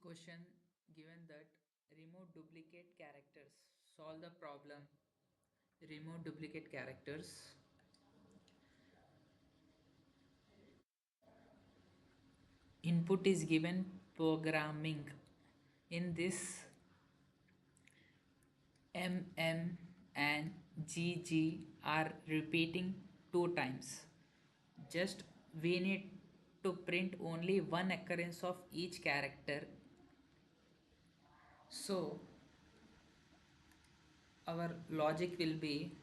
question given that remove duplicate characters. Solve the problem. Remove duplicate characters. Input is given programming. In this, MM and GG are repeating two times. Just we need to print only one occurrence of each character. So our logic will be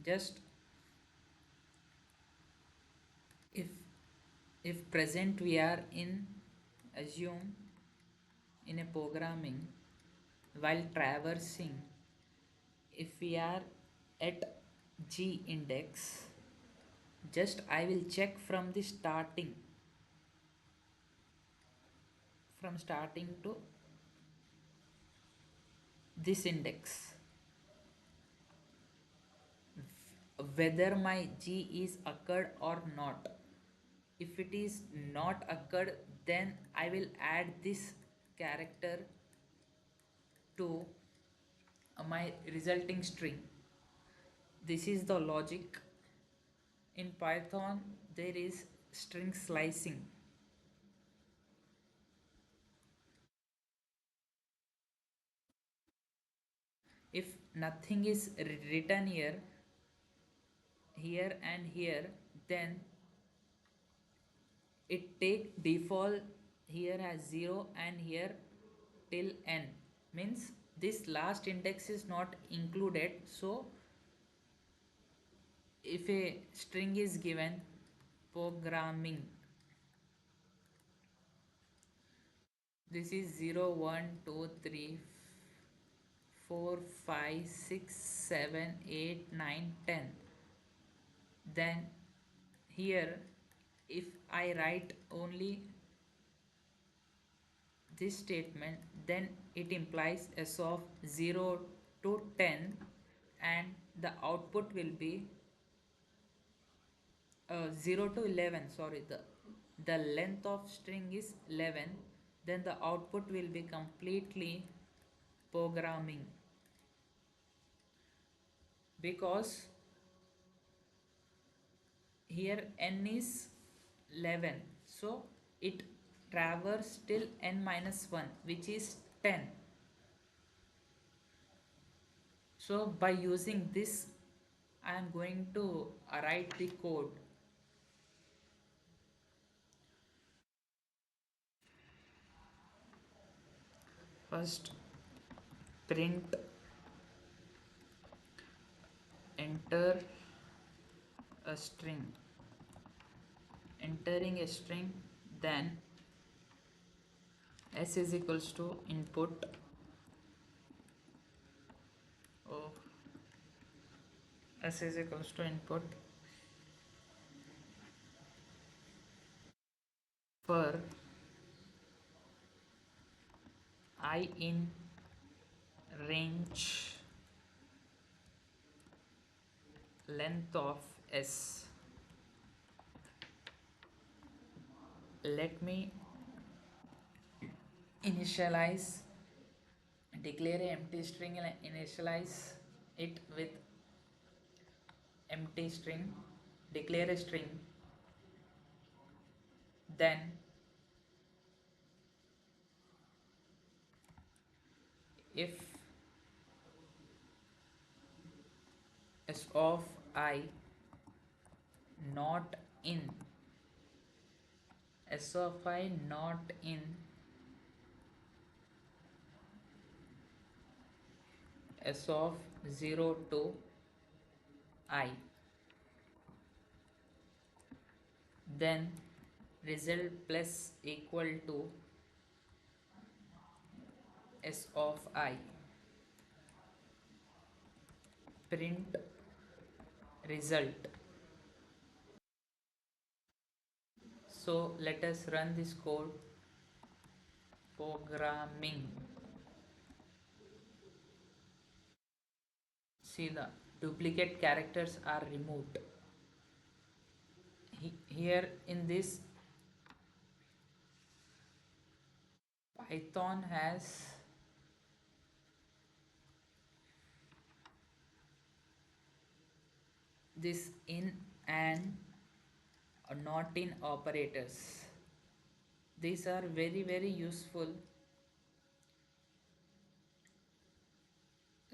just if present we are in assume in a programming while traversing, if we are at G index, just I will check from starting to this index whether my G is occurred or not. If it is not occurred, then I will add this character to my resulting string. This is the logic. In Python, there is string slicing. If nothing is written here and here, then it take default here as 0 and here till n. Means this last index is not included. So if a string is given programming, this is 0 1 2 3 4 5 6 7 8 9 10. Then here if I write only this statement, then it implies s of 0 to 10 and the output will be 0 to 11. Sorry, the length of string is 11, then the output will be completely programming, because here n is 11, so it traverses till n minus 1, which is 10. So by using this I am going to write the code. First, print enter a string. Entering a string, then s is equals to input. Oh, s is equals to input for I in range length of s. Let me initialize, declare an empty string and initialize it with empty string, declare a string, then if s of I not in, s of I not in s of 0 to I, then result plus equal to s of I, print result. So let us run this code. Programming. See, the duplicate characters are removed. Here in this Python has this in and not in operators. These are very very useful.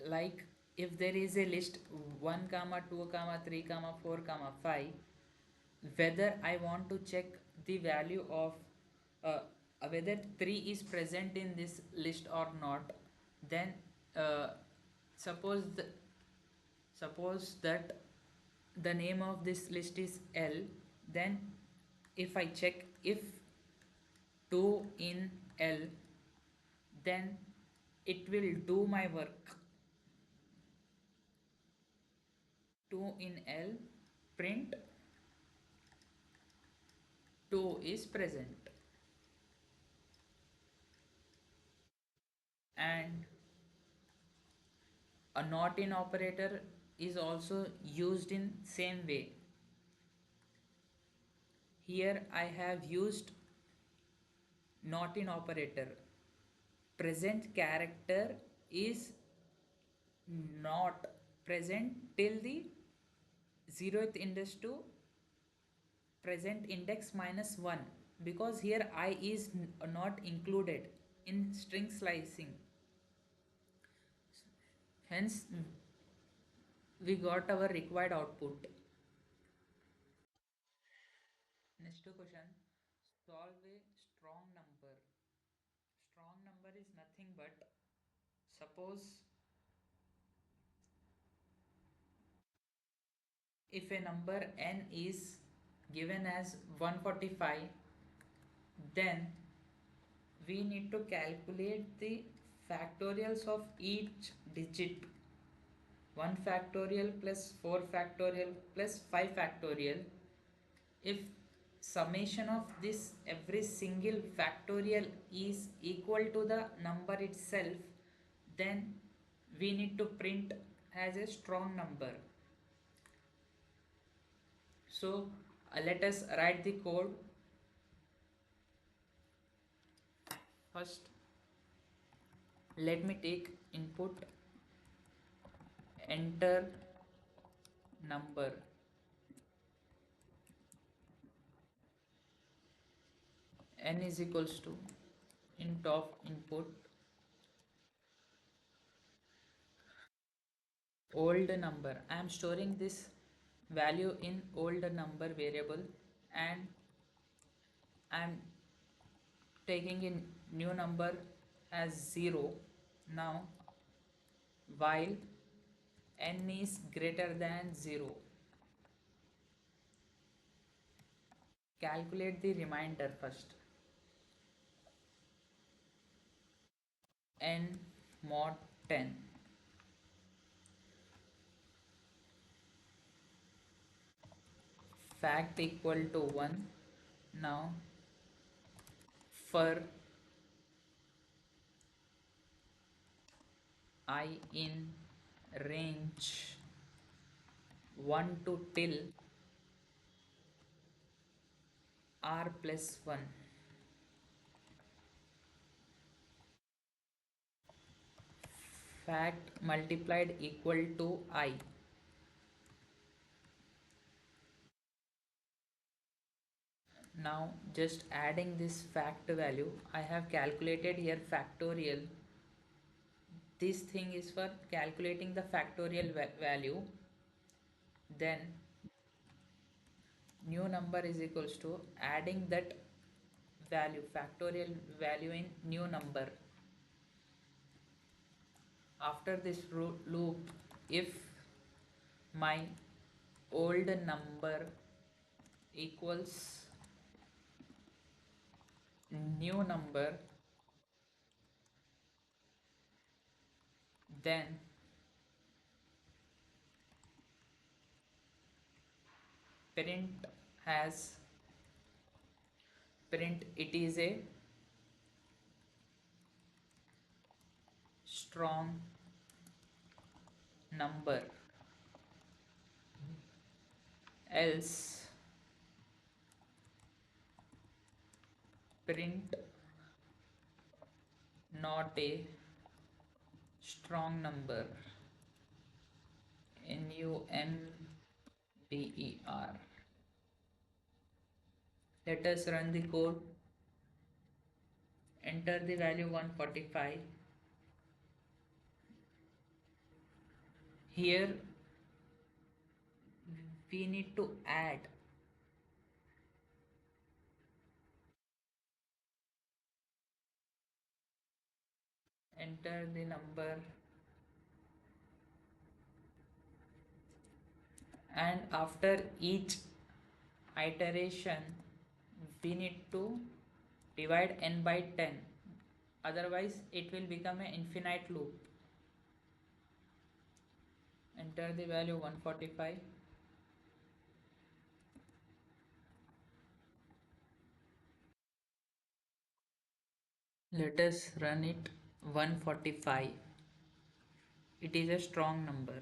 Like if there is a list 1 comma 2 comma 3 comma 4 comma 5, whether I want to check the value of uh, whether 3 is present in this list or not, then uh, suppose suppose that the name of this list is L, then if I check if 2 in L, then it will do my work. 2 in L, print 2 is present. And a not in operator is also used in same way. Here I have used not in operator. Present character is not present till the 0th index to present index minus 1, because here I is not included in string slicing. Hence we got our required output. Next question, solve a strong number. Strong number is nothing but, suppose if a number n is given as 145, then we need to calculate the factorials of each digit. 1 factorial plus 4 factorial plus 5 factorial. If summation of this every single factorial is equal to the number itself, then we need to print as a strong number. So let us write the code. First let me take input, enter number, n is equals to int of input old number. I am storing this value in old number variable, and I am taking in new number as 0. Now while n is greater than 0, calculate the remainder first. N mod 10, fact equal to 1. Now for I in range 1 to till r plus 1, fact multiplied equal to I. Now just adding this fact value, I have calculated here factorial. This thing is for calculating the factorial value. Then new number is equals to adding that value, factorial value in new number. After this loop, if my old number equals new number, then print has print it is a strong number, else print not a strong number. Number. Let us run the code. Enter the value 145. Here we need to add. Enter the number, and after each iteration we need to divide n by 10, otherwise it will become an infinite loop. Enter the value 145. Let us run it. 145. It is a strong number.